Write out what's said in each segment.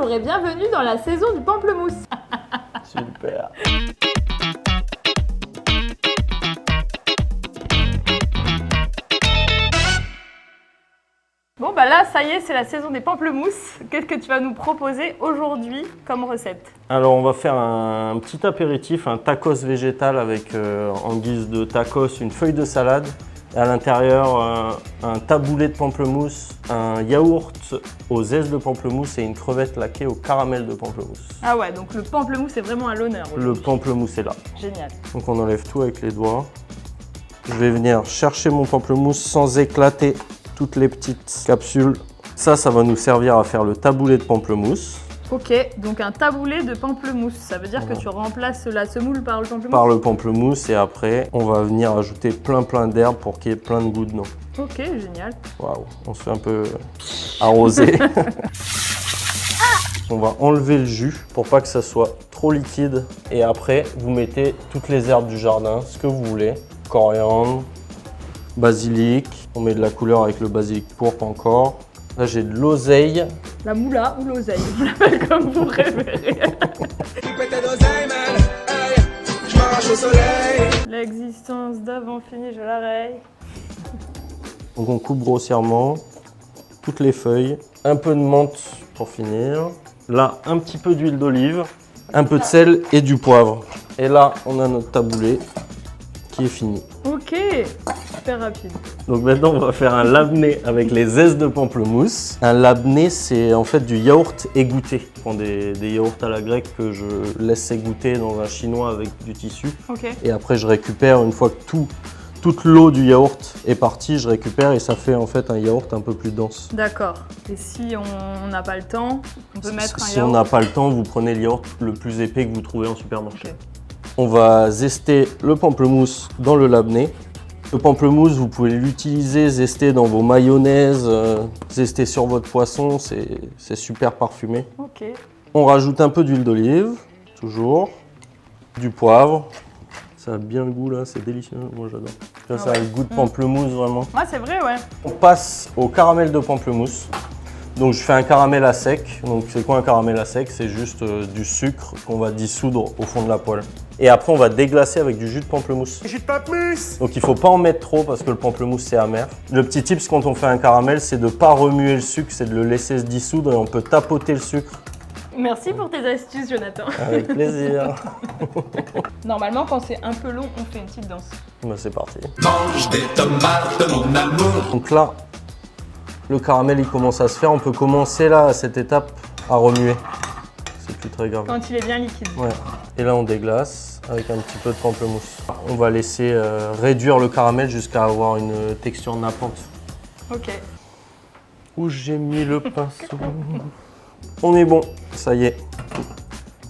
bonjour et bienvenue dans la saison du pamplemousse. Super. Bon bah là, ça y est, c'est la saison des pamplemousses. Qu'est-ce que tu vas nous proposer aujourd'hui comme recette? Alors on va faire un petit apéritif, un tacos végétal avec en guise de tacos une feuille de salade. Et à l'intérieur un taboulé de pamplemousse, un yaourt aux zestes de pamplemousse et une crevette laquée au caramel de pamplemousse. Ah ouais, donc le pamplemousse est vraiment à l'honneur. Le pamplemousse est là. Génial. Donc on enlève tout avec les doigts. Je vais venir chercher mon pamplemousse sans éclater toutes les petites capsules. Ça va nous servir à faire le taboulé de pamplemousse. Ok, donc un taboulé de pamplemousse. Ça veut dire que tu remplaces la semoule par le pamplemousse? Par le pamplemousse et après on va venir ajouter plein d'herbes pour qu'il y ait plein de goût dedans. Ok, génial. Waouh, on se fait un peu arroser. On va enlever le jus pour pas que ça soit trop liquide. Et après, vous mettez toutes les herbes du jardin, ce que vous voulez. Coriandre, basilic. On met de la couleur avec le basilic pourpre encore. Là, j'ai de l'oseille. La moula ou l'oseille, on l'appelle comme vous préférez. L'existence d'avant fini, je la raye. Donc on coupe grossièrement toutes les feuilles. Un peu de menthe pour finir. Là, un petit peu d'huile d'olive, un peu de sel et du poivre. Et là, on a notre taboulé qui est fini. Ok, super rapide. Donc maintenant, on va faire un labné avec les zestes de pamplemousse. Un labné, c'est en fait du yaourt égoutté. Je prends des yaourts à la grecque que je laisse égoutter dans un chinois avec du tissu. Ok. Et après, je récupère, une fois que toute l'eau du yaourt est partie, je récupère et ça fait en fait un yaourt un peu plus dense. D'accord. Et si on n'a pas le temps, on peut mettre un Si yaourt? on n'a pas le temps, vous prenez le yaourt le plus épais que vous trouvez en supermarché. Ok. On va zester le pamplemousse dans le labné. Le pamplemousse, vous pouvez l'utiliser, zester dans vos mayonnaises, zester sur votre poisson, c'est super parfumé. Ok. On rajoute un peu d'huile d'olive, toujours, du poivre. Ça a bien le goût là, c'est délicieux, moi j'adore. Ça, ça a le goût de pamplemousse vraiment. Ouais, c'est vrai, ouais. On passe au caramel de pamplemousse. Donc je fais un caramel à sec. Donc c'est quoi un caramel à sec? C'est juste du sucre qu'on va dissoudre au fond de la poêle. Et après on va déglacer avec du jus de pamplemousse. Jus de pamplemousse. Donc il ne faut pas en mettre trop parce que le pamplemousse c'est amer. Le petit tips quand on fait un caramel, c'est de ne pas remuer le sucre, c'est de le laisser se dissoudre et on peut tapoter le sucre. Merci pour tes astuces, Jonathan. Avec plaisir. Normalement, quand c'est un peu long, on fait une petite danse. Bah, c'est parti. Mange des tomates, mon amour. Donc là, le caramel il commence à se faire. On peut commencer là à cette étape à remuer. C'est plus très grave. Quand il est bien liquide. Ouais. Et là on déglace avec un petit peu de pamplemousse. On va laisser réduire le caramel jusqu'à avoir une texture nappante. Ok. Où j'ai mis le pinceau. On est bon, ça y est.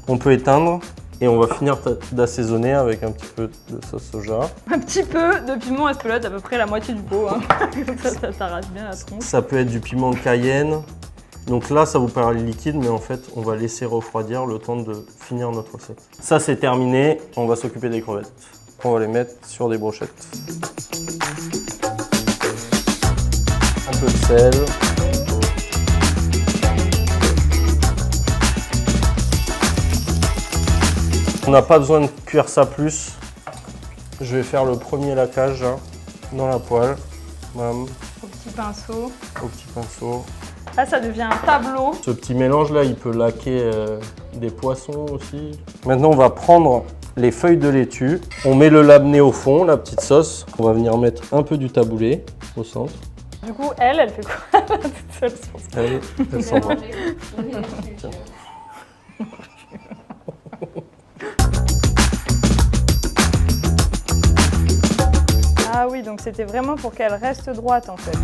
On peut éteindre et on va finir d'assaisonner avec un petit peu de sauce soja. Un petit peu de piment Espelette, à peu près la moitié du pot. Hein. ça t'arrache bien la tronche. Ça peut être du piment de Cayenne. Donc là, ça vous paraît liquide, mais en fait, on va laisser refroidir le temps de finir notre recette. Ça, c'est terminé. On va s'occuper des crevettes. On va les mettre sur des brochettes. Un peu de sel. On n'a pas besoin de cuire ça plus. Je vais faire le premier laquage hein, dans la poêle. Bam. Au petit pinceau. Au petit pinceau. Là, ça devient un tableau. Ce petit mélange là, il peut laquer des poissons aussi. Maintenant, on va prendre les feuilles de laitue. On met le labné au fond, la petite sauce. On va venir mettre un peu du taboulé au centre. Du coup, elle fait quoi toute seule sur ça? Allez, elle s'en va. Tiens. Ah oui, donc c'était vraiment pour qu'elle reste droite en fait.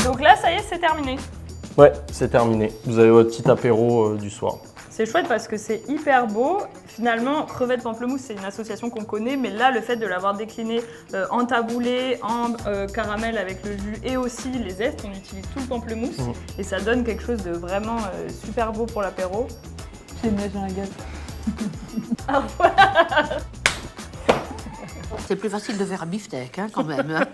Donc là, ça y est, c'est terminé. Ouais, c'est terminé. Vous avez votre petit apéro du soir. C'est chouette parce que c'est hyper beau. Finalement, crevette pamplemousse, c'est une association qu'on connaît, mais là, le fait de l'avoir décliné en taboulé, en caramel avec le jus et aussi les zestes, on utilise tout le pamplemousse et ça donne quelque chose de vraiment super beau pour l'apéro. J'ai une neige dans la gueule. Au revoir. C'est plus facile de faire un beefsteak, hein, quand même.